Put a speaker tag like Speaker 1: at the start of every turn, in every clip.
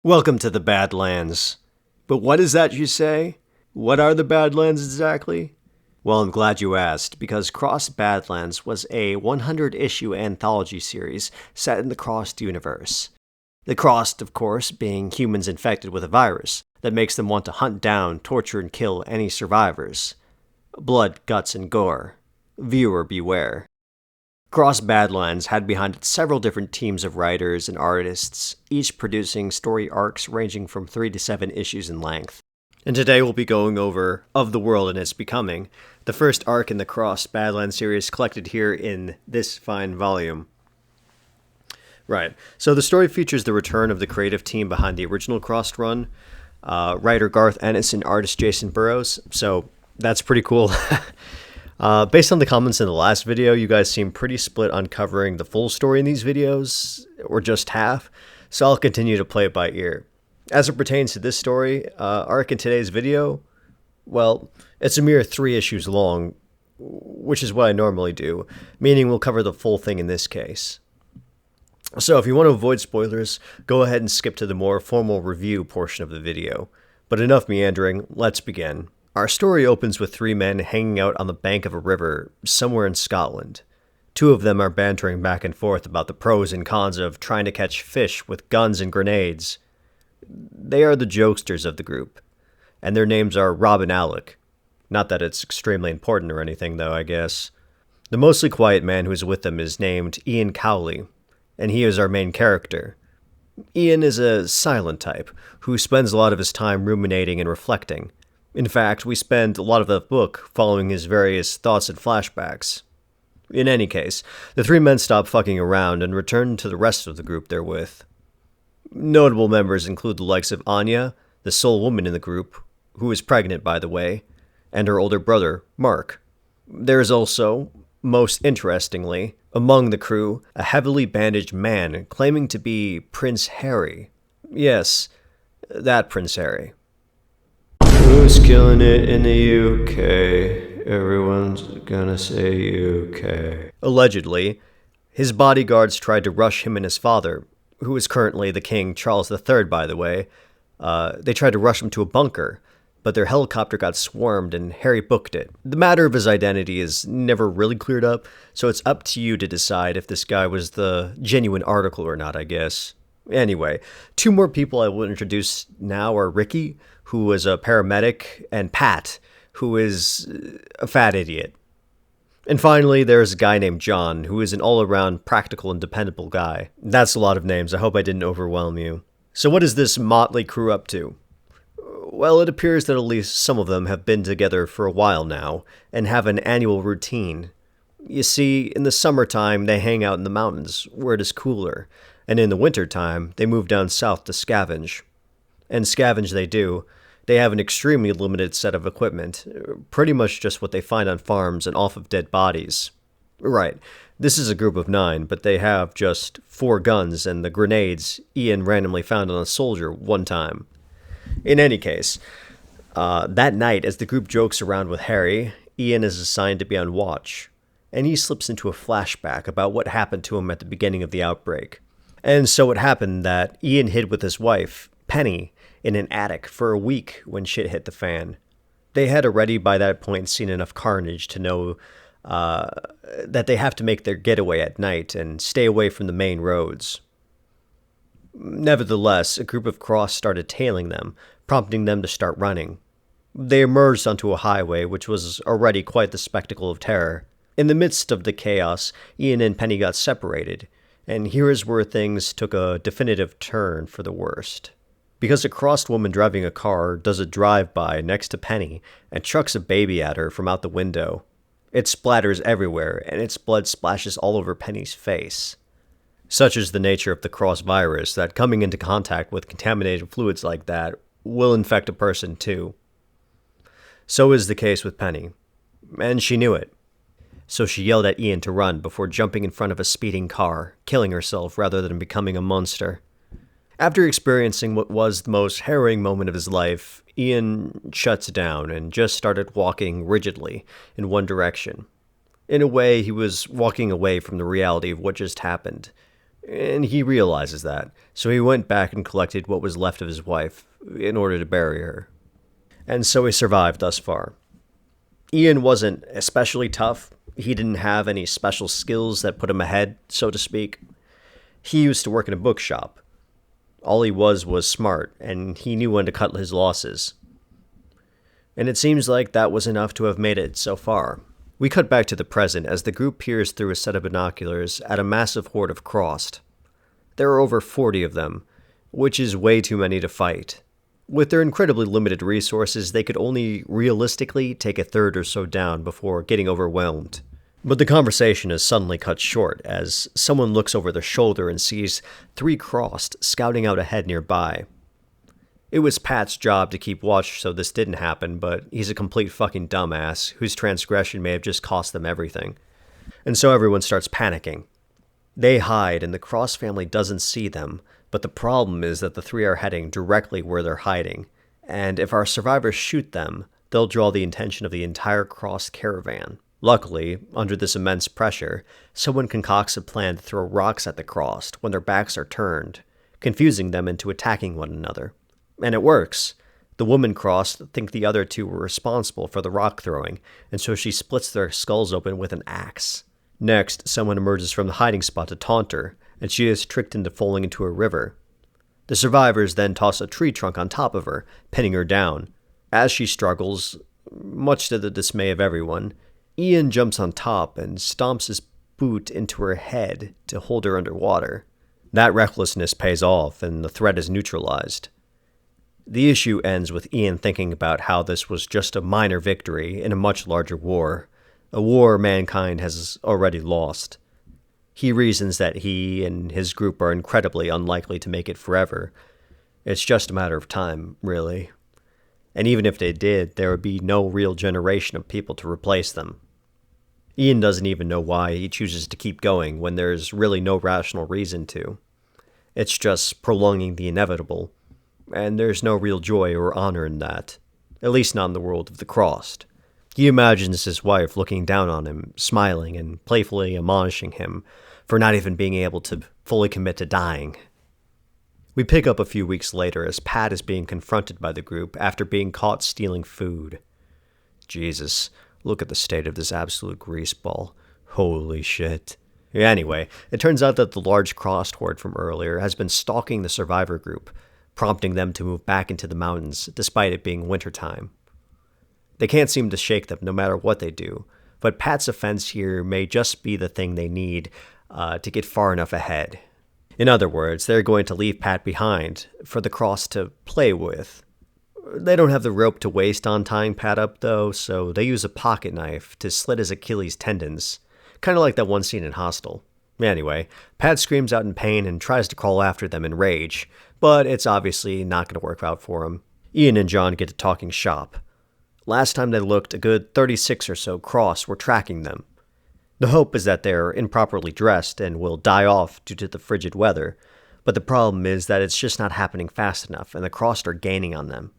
Speaker 1: Welcome to the Badlands. But what is that you say? What are the Badlands exactly? Well, I'm glad you asked, because Cross Badlands was a 100-issue anthology series set in the Crossed universe. The Crossed, of course, being humans infected with a virus that makes them want to hunt down, torture, and kill any survivors. Blood, guts, and gore. Viewer beware. Cross Badlands had behind it several different teams of writers and artists, each producing story arcs ranging from 3 to 7 issues in length. And today we'll be going over Of the World and Its Becoming, the first arc in the Cross Badlands series collected here in this fine volume. Right, so the story features the return of the creative team behind the original Crossed run, writer Garth, Ennis, and artist Jacen Burrows, so that's pretty cool. Based on the comments in the last video, you guys seem pretty split on covering the full story in these videos, or just half, so I'll continue to play it by ear. As it pertains to this story, arc in today's video, well, it's a mere 3 issues long, which is what I normally do, meaning we'll cover the full thing in this case. So if you want to avoid spoilers, go ahead and skip to the more formal review portion of the video. But enough meandering, let's begin. Our story opens with 3 men hanging out on the bank of a river somewhere in Scotland. 2 of them are bantering back and forth about the pros and cons of trying to catch fish with guns and grenades. They are the jokesters of the group, and their names are Rob and Alec. Not that it's extremely important or anything, though, I guess. The mostly quiet man who is with them is named Ian Cowley, and he is our main character. Ian is a silent type, who spends a lot of his time ruminating and reflecting. In fact, we spend a lot of the book following his various thoughts and flashbacks. In any case, the 3 men stop fucking around and return to the rest of the group they're with. Notable members include the likes of Anya, the sole woman in the group, who is pregnant by the way, and her older brother, Mark. There is also, most interestingly, among the crew, a heavily bandaged man claiming to be Prince Harry. Yes, that Prince Harry. Who's killing it in the UK? Everyone's gonna say UK. Allegedly, his bodyguards tried to rush him and his father, who is currently the King Charles III, by the way. They tried to rush him to a bunker, but their helicopter got swarmed and Harry booked it. The matter of his identity is never really cleared up, so it's up to you to decide if this guy was the genuine article or not, I guess. Anyway, 2 more people I will introduce now are Ricky, who is a paramedic, and Pat, who is a fat idiot. And finally, there's a guy named John, who is an all-around practical and dependable guy. That's a lot of names. I hope I didn't overwhelm you. So what is this motley crew up to? Well, it appears that at least some of them have been together for a while now, and have an annual routine. You see, in the summertime, they hang out in the mountains, where it is cooler, and in the wintertime, they move down south to scavenge. And scavenge they do. They have an extremely limited set of equipment, pretty much just what they find on farms and off of dead bodies. Right, this is a group of 9, but they have just 4 guns and the grenades Ian randomly found on a soldier one time. In any case, that night, as the group jokes around with Harry, Ian is assigned to be on watch, and he slips into a flashback about what happened to him at the beginning of the outbreak. And so it happened that Ian hid with his wife, Penny, in an attic for a week when shit hit the fan. They had already by that point seen enough carnage to know that they have to make their getaway at night and stay away from the main roads. Nevertheless, a group of Cross started tailing them, prompting them to start running. They emerged onto a highway which was already quite the spectacle of terror. In the midst of the chaos, Ian and Penny got separated, and here is where things took a definitive turn for the worst. Because a crossed woman driving a car does a drive-by next to Penny and chucks a baby at her from out the window. It splatters everywhere, and its blood splashes all over Penny's face. Such is the nature of the cross virus that coming into contact with contaminated fluids like that will infect a person too. So is the case with Penny, and she knew it. So she yelled at Ian to run before jumping in front of a speeding car, killing herself rather than becoming a monster. After experiencing what was the most harrowing moment of his life, Ian shuts down and just started walking rigidly in one direction. In a way, he was walking away from the reality of what just happened. And he realizes that, so he went back and collected what was left of his wife in order to bury her. And so he survived thus far. Ian wasn't especially tough. He didn't have any special skills that put him ahead, so to speak. He used to work in a bookshop. All he was smart, and he knew when to cut his losses. And it seems like that was enough to have made it so far. We cut back to the present as the group peers through a set of binoculars at a massive horde of Crossed. There are over 40 of them, which is way too many to fight. With their incredibly limited resources, they could only realistically take a third or so down before getting overwhelmed. But the conversation is suddenly cut short as someone looks over their shoulder and sees 3 Crossed scouting out ahead nearby. It was Pat's job to keep watch so this didn't happen, but he's a complete fucking dumbass whose transgression may have just cost them everything. And so everyone starts panicking. They hide and the Cross family doesn't see them, but the problem is that the 3 are heading directly where they're hiding, and if our survivors shoot them, they'll draw the attention of the entire Cross caravan. Luckily, under this immense pressure, someone concocts a plan to throw rocks at the Crossed when their backs are turned, confusing them into attacking one another. And it works. The woman Crossed think the other 2 were responsible for the rock throwing, and so she splits their skulls open with an axe. Next, someone emerges from the hiding spot to taunt her, and she is tricked into falling into a river. The survivors then toss a tree trunk on top of her, pinning her down. As she struggles, much to the dismay of everyone, Ian jumps on top and stomps his boot into her head to hold her underwater. That recklessness pays off, and the threat is neutralized. The issue ends with Ian thinking about how this was just a minor victory in a much larger war, a war mankind has already lost. He reasons that he and his group are incredibly unlikely to make it forever. It's just a matter of time, really. And even if they did, there would be no real generation of people to replace them. Ian doesn't even know why he chooses to keep going when there's really no rational reason to. It's just prolonging the inevitable. And there's no real joy or honor in that, at least not in the world of the Crossed. He imagines his wife looking down on him, smiling and playfully admonishing him for not even being able to fully commit to dying. We pick up a few weeks later as Pat is being confronted by the group after being caught stealing food. Jesus, look at the state of this absolute greaseball. Holy shit. Anyway, it turns out that the large Crossed horde from earlier has been stalking the survivor group, prompting them to move back into the mountains despite it being wintertime. They can't seem to shake them no matter what they do, but Pat's offense here may just be the thing they need to get far enough ahead. In other words, they're going to leave Pat behind for the Cross to play with. They don't have the rope to waste on tying Pat up, though, so they use a pocket knife to slit his Achilles tendons, kind of like that one scene in Hostel. Anyway, Pat screams out in pain and tries to crawl after them in rage, but it's obviously not going to work out for him. Ian and John get to talking shop. Last time they looked, a good 36 or so Cross were tracking them. The hope is that they're improperly dressed and will die off due to the frigid weather, but the problem is that it's just not happening fast enough and the Crossed are gaining on them.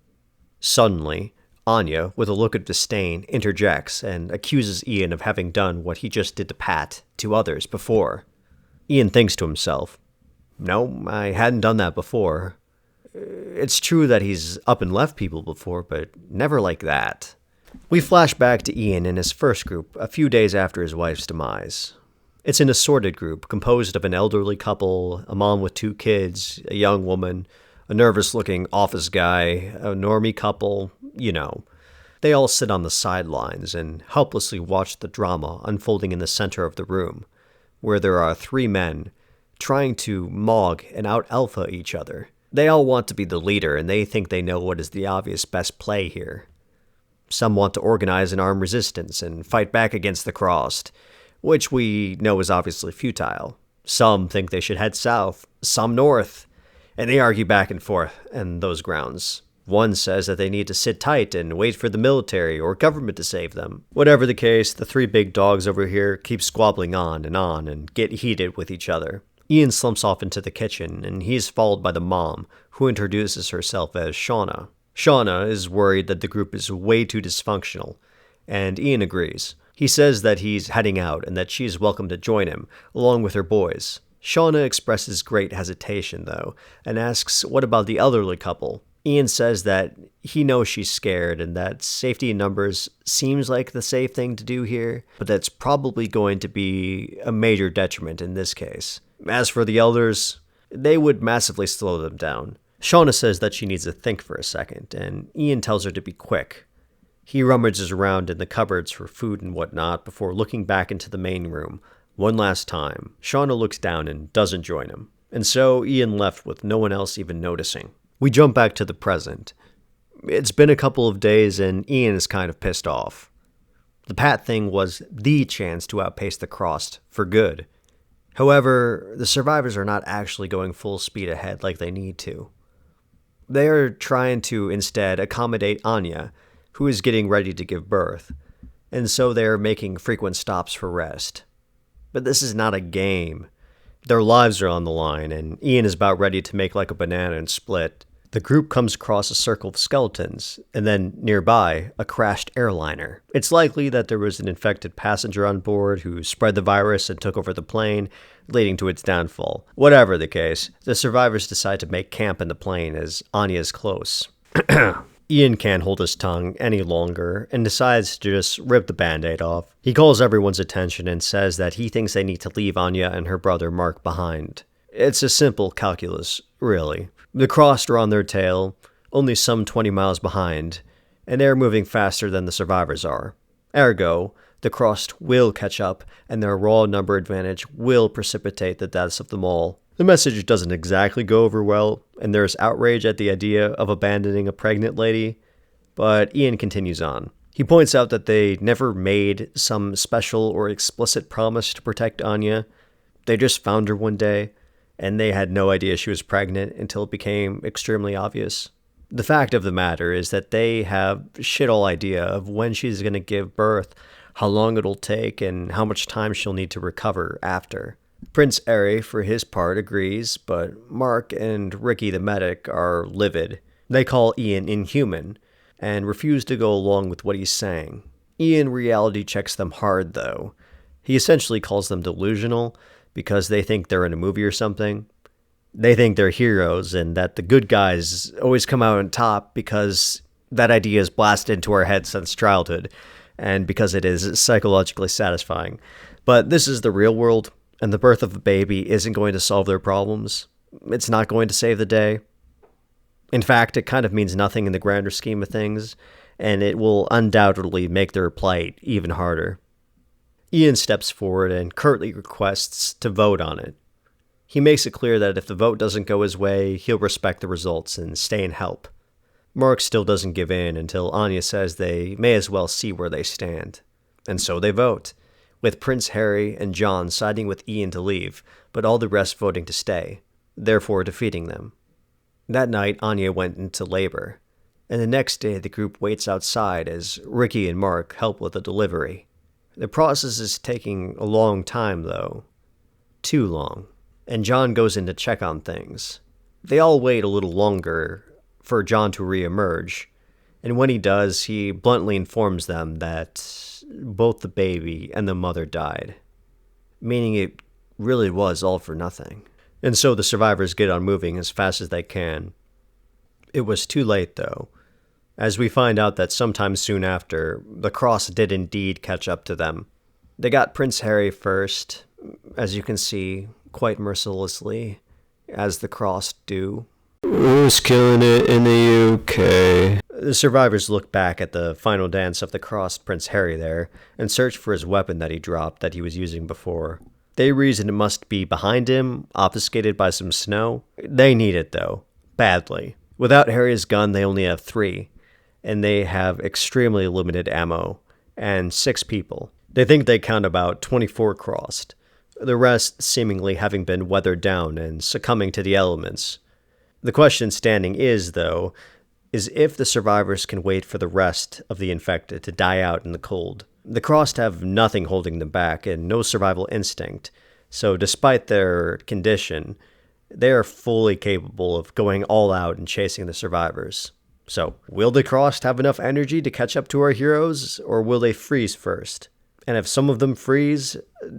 Speaker 1: Suddenly, Anya, with a look of disdain, interjects and accuses Ian of having done what he just did to Pat, to others, before. Ian thinks to himself, "No, I hadn't done that before. It's true that he's up and left people before, but never like that." We flash back to Ian and his first group a few days after his wife's demise. It's an assorted group composed of an elderly couple, a mom with 2 kids, a young woman, a nervous-looking office guy, a normie couple, you know. They all sit on the sidelines and helplessly watch the drama unfolding in the center of the room, where there are 3 men trying to mog and out-alpha each other. They all want to be the leader, and they think they know what is the obvious best play here. Some want to organize an armed resistance and fight back against the Crossed, which we know is obviously futile. Some think they should head south, some north, and they argue back and forth on those grounds. One says that they need to sit tight and wait for the military or government to save them. Whatever the case, the 3 big dogs over here keep squabbling on and get heated with each other. Ian slumps off into the kitchen, and he's followed by the mom, who introduces herself as Shauna. Shauna is worried that the group is way too dysfunctional, and Ian agrees. He says that he's heading out and that she is welcome to join him, along with her boys. Shauna expresses great hesitation, though, and asks what about the elderly couple. Ian says that he knows she's scared and that safety in numbers seems like the safe thing to do here, but that's probably going to be a major detriment in this case. As for the elders, they would massively slow them down. Shauna says that she needs to think for a second, and Ian tells her to be quick. He rummages around in the cupboards for food and whatnot before looking back into the main room. One last time, Shauna looks down and doesn't join him, and so Ian left with no one else even noticing. We jump back to the present. It's been a couple of days and Ian is kind of pissed off. The Pat thing was the chance to outpace the Crossed for good. However, the survivors are not actually going full speed ahead like they need to. They are trying to instead accommodate Anya, who is getting ready to give birth, and so they are making frequent stops for rest. But this is not a game. Their lives are on the line, and Ian is about ready to make like a banana and split. The group comes across a circle of skeletons, and then, nearby, a crashed airliner. It's likely that there was an infected passenger on board who spread the virus and took over the plane, leading to its downfall. Whatever the case, the survivors decide to make camp in the plane as Anya is close. Ian can't hold his tongue any longer and decides to just rip the band-aid off. He calls everyone's attention and says that he thinks they need to leave Anya and her brother Mark behind. It's a simple calculus, really. The Crossed are on their tail, only some 20 miles behind, and they are moving faster than the survivors are. Ergo, the Crossed will catch up, and their raw number advantage will precipitate the deaths of them all. The message doesn't exactly go over well, and there's outrage at the idea of abandoning a pregnant lady, but Ian continues on. He points out that they never made some special or explicit promise to protect Anya. They just found her one day, and they had no idea she was pregnant until it became extremely obvious. The fact of the matter is that they have shit-all idea of when she's going to give birth, how long it'll take, and how much time she'll need to recover after. Prince Airy, for his part, agrees, but Mark and Ricky the medic are livid. They call Ian inhuman, and refuse to go along with what he's saying. Ian reality checks them hard, though. He essentially calls them delusional, because they think they're in a movie or something. They think they're heroes, and that the good guys always come out on top because that idea is blasted into our heads since childhood, and because it is psychologically satisfying. But this is the real world, and the birth of a baby isn't going to solve their problems. It's not going to save the day. In fact, it kind of means nothing in the grander scheme of things, and it will undoubtedly make their plight even harder. Ian steps forward and curtly requests to vote on it. He makes it clear that if the vote doesn't go his way, he'll respect the results and stay and help. Mark still doesn't give in until Anya says they may as well see where they stand. And so they vote, with Prince Harry and John siding with Ian to leave, but all the rest voting to stay, therefore defeating them. That night, Anya went into labor, and the next day the group waits outside as Ricky and Mark help with the delivery. The process is taking a long time, though. Too long. And John goes in to check on things. They all wait a little longer for John to re-emerge, and when he does, he bluntly informs them that both the baby and the mother died, meaning it really was all for nothing. And so the survivors get on moving as fast as they can. It was too late, though, as we find out that sometime soon after, the Cross did indeed catch up to them. They got Prince Harry first, as you can see, quite mercilessly, as the Cross do. Who's killing it in the UK? The survivors look back at the final dance of the Crossed Prince Harry there, and search for his weapon that he dropped that he was using before. They reason it must be behind him, obfuscated by some snow. They need it, though, badly. Without Harry's gun, they only have 3, and they have extremely limited ammo, and 6 people. They think they count about 24 Crossed, the rest seemingly having been weathered down and succumbing to the elements. The question standing is, though, is if the survivors can wait for the rest of the infected to die out in the cold. The Crossed have nothing holding them back and no survival instinct, so despite their condition, they are fully capable of going all out and chasing the survivors. So, will the Crossed have enough energy to catch up to our heroes, or will they freeze first? And if some of them freeze,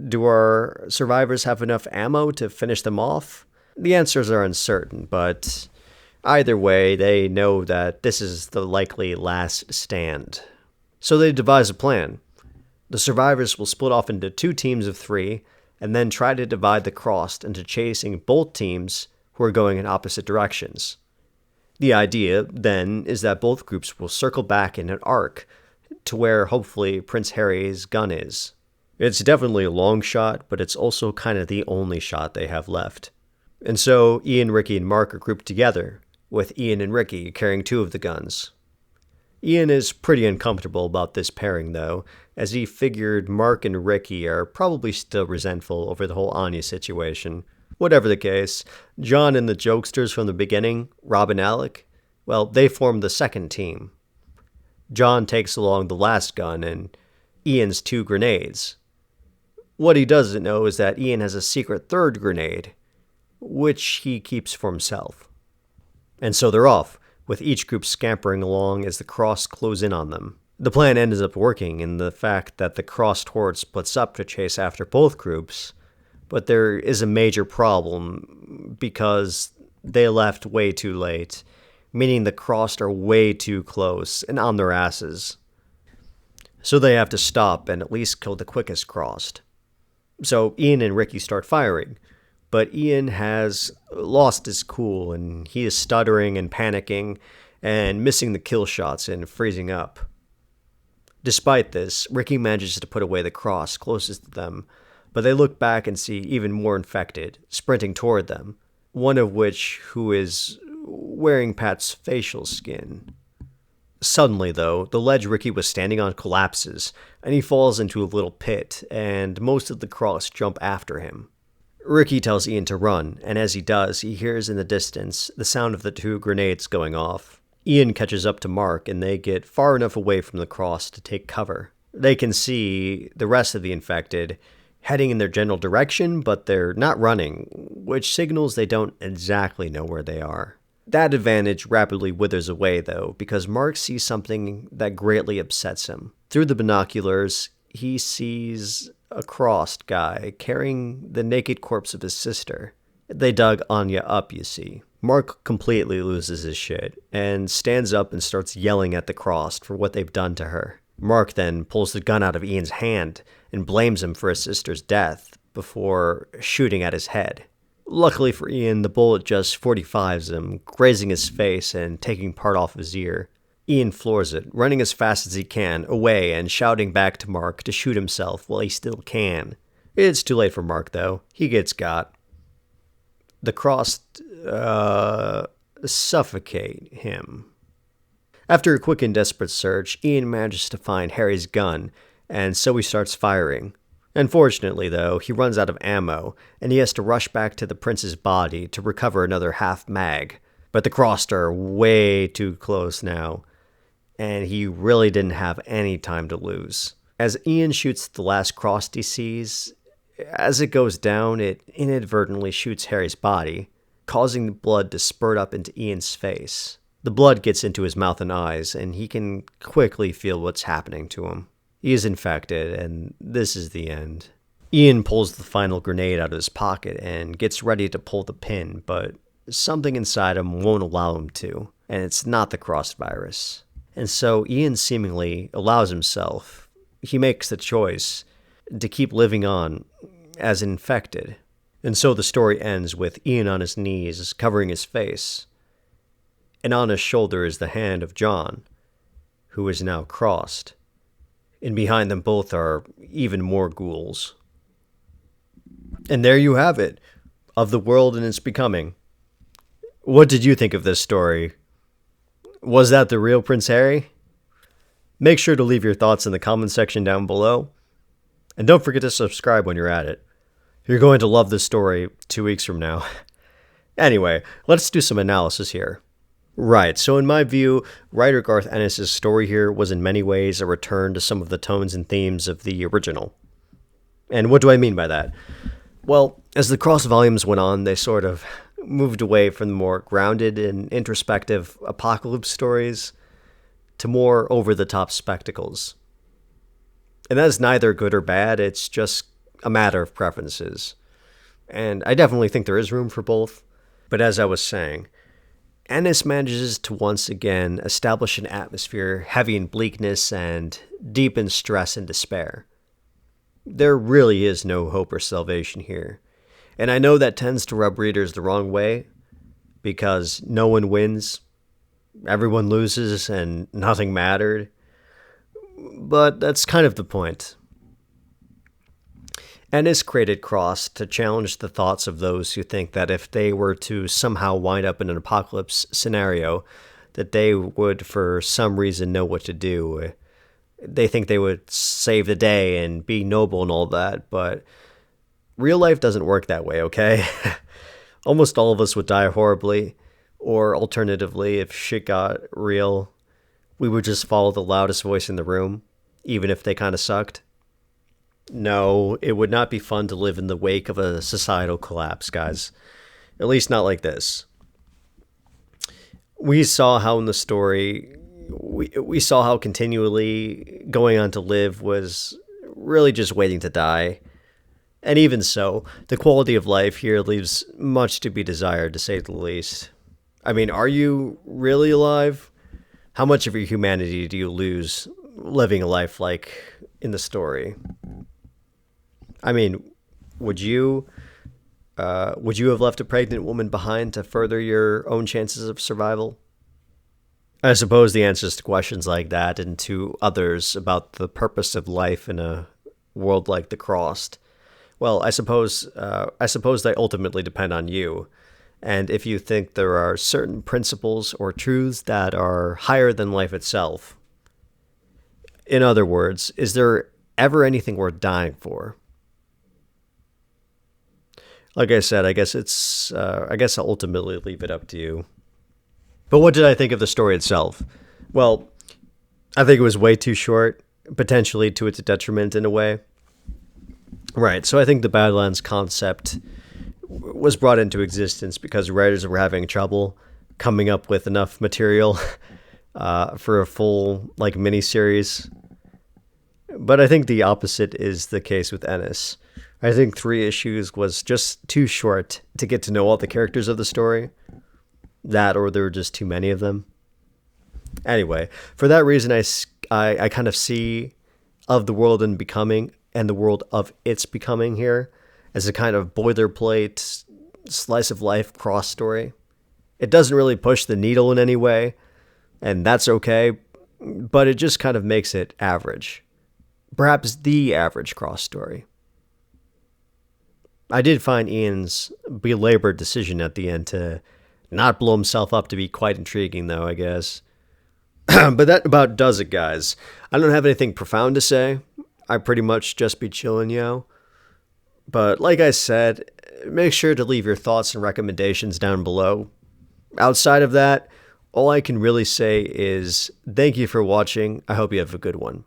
Speaker 1: do our survivors have enough ammo to finish them off? The answers are uncertain, but either way, they know that this is the likely last stand. So they devise a plan. The survivors will split off into 2 teams of 3, and then try to divide the Crossed into chasing both teams who are going in opposite directions. The idea, then, is that both groups will circle back in an arc to where, hopefully, Prince Harry's gun is. It's definitely a long shot, but it's also kind of the only shot they have left. And so, Ian, Ricky, and Mark are grouped together, with Ian and Ricky carrying 2 of the guns. Ian is pretty uncomfortable about this pairing, though, as he figured Mark and Ricky are probably still resentful over the whole Anya situation. Whatever the case, John and the jokesters from the beginning, Rob and Alec, well, they form the second team. John takes along the last gun and Ian's 2 grenades. What he doesn't know is that Ian has a secret 3rd grenade, which he keeps for himself. And so they're off, with each group scampering along as the Crossed close in on them. The plan ends up working in the fact that the Crossed horde splits up to chase after both groups, but there is a major problem because they left way too late, meaning the Crossed are way too close and on their asses. So they have to stop and at least kill the quickest Crossed. So Ian and Ricky start firing, but Ian has lost his cool and he is stuttering and panicking and missing the kill shots and freezing up. Despite this, Ricky manages to put away the Crossed closest to them, but they look back and see even more infected, sprinting toward them, one of which who is wearing Pat's facial skin. Suddenly, though, the ledge Ricky was standing on collapses, and he falls into a little pit, and most of the Crossed jump after him. Ricky tells Ian to run, and as he does, he hears in the distance the sound of the 2 grenades going off. Ian catches up to Mark, and they get far enough away from the Crossed to take cover. They can see the rest of the infected heading in their general direction, but they're not running, which signals they don't exactly know where they are. That advantage rapidly withers away, though, because Mark sees something that greatly upsets him. Through the binoculars, he sees a Crossed guy carrying the naked corpse of his sister. They dug Anya up, you see. Mark completely loses his shit and stands up and starts yelling at the Crossed for what they've done to her. Mark then pulls the gun out of Ian's hand and blames him for his sister's death before shooting at his head. Luckily for Ian, the bullet just 45s him, grazing his face and taking part off his ear. Ian floors it, running as fast as he can, away and shouting back to Mark to shoot himself while he still can. It's too late for Mark, though. He gets got. The Crossed, suffocate him. After a quick and desperate search, Ian manages to find Harry's gun, and so he starts firing. Unfortunately, though, he runs out of ammo, and he has to rush back to the prince's body to recover another half mag. But the Crossed are way too close now, and he really didn't have any time to lose. As Ian shoots the last Crossed he sees, as it goes down, it inadvertently shoots Harry's body, causing the blood to spurt up into Ian's face. The blood gets into his mouth and eyes, and he can quickly feel what's happening to him. He is infected, and this is the end. Ian pulls the final grenade out of his pocket and gets ready to pull the pin, but something inside him won't allow him to, and it's not the Crossed virus. And so Ian seemingly allows himself, he makes the choice to keep living on as infected. And so the story ends with Ian on his knees, covering his face. And on his shoulder is the hand of John, who is now Crossed. And behind them both are even more ghouls. And there you have it, of the world and its becoming. What did you think of this story? Was that the real Prince Harry? Make sure to leave your thoughts in the comment section down below. And don't forget to subscribe when you're at it. You're going to love this story 2 weeks from now. Anyway, let's do some analysis here. Right, so in my view, writer Garth Ennis' story here was in many ways a return to some of the tones and themes of the original. And what do I mean by that? Well, as the cross volumes went on, they sort of moved away from the more grounded and introspective apocalypse stories to more over-the-top spectacles. And that's neither good or bad, it's just a matter of preferences. And I definitely think there is room for both. But as I was saying, Ennis manages to once again establish an atmosphere heavy in bleakness and deep in stress and despair. There really is no hope or salvation here. And I know that tends to rub readers the wrong way, because no one wins, everyone loses, and nothing mattered. But that's kind of the point. Ennis created Cross to challenge the thoughts of those who think that if they were to somehow wind up in an apocalypse scenario, that they would for some reason know what to do. They think they would save the day and be noble and all that, but real life doesn't work that way, okay? Almost all of us would die horribly, or alternatively, if shit got real, we would just follow the loudest voice in the room, even if they kind of sucked. No, it would not be fun to live in the wake of a societal collapse, guys. At least not like this. We saw how in the story, we saw how continually going on to live was really just waiting to die. And even so, the quality of life here leaves much to be desired, to say the least. I mean, are you really alive? How much of your humanity do you lose living a life like in the story? I mean, would you have left a pregnant woman behind to further your own chances of survival? I suppose the answers to questions like that and to others about the purpose of life in a world like the Crossed, well, I suppose they ultimately depend on you. And if you think there are certain principles or truths that are higher than life itself. In other words, is there ever anything worth dying for? Like I said, I guess I'll ultimately leave it up to you. But what did I think of the story itself? Well, I think it was way too short, potentially to its detriment in a way. Right, so I think the Badlands concept was brought into existence because writers were having trouble coming up with enough material for a full miniseries. But I think the opposite is the case with Ennis. I think 3 issues was just too short to get to know all the characters of the story. That, or there were just too many of them. Anyway, for that reason, I kind of see of the world in becoming and the world of its becoming here as a kind of boilerplate slice of life cross story. It doesn't really push the needle in any way, and that's okay, but it just kind of makes it average. Perhaps the average cross story. I did find Ian's belabored decision at the end to not blow himself up to be quite intriguing, though, I guess. But that about does it, guys. I don't have anything profound to say. I pretty much just be chilling, yo. But like I said, make sure to leave your thoughts and recommendations down below. Outside of that, all I can really say is thank you for watching. I hope you have a good one.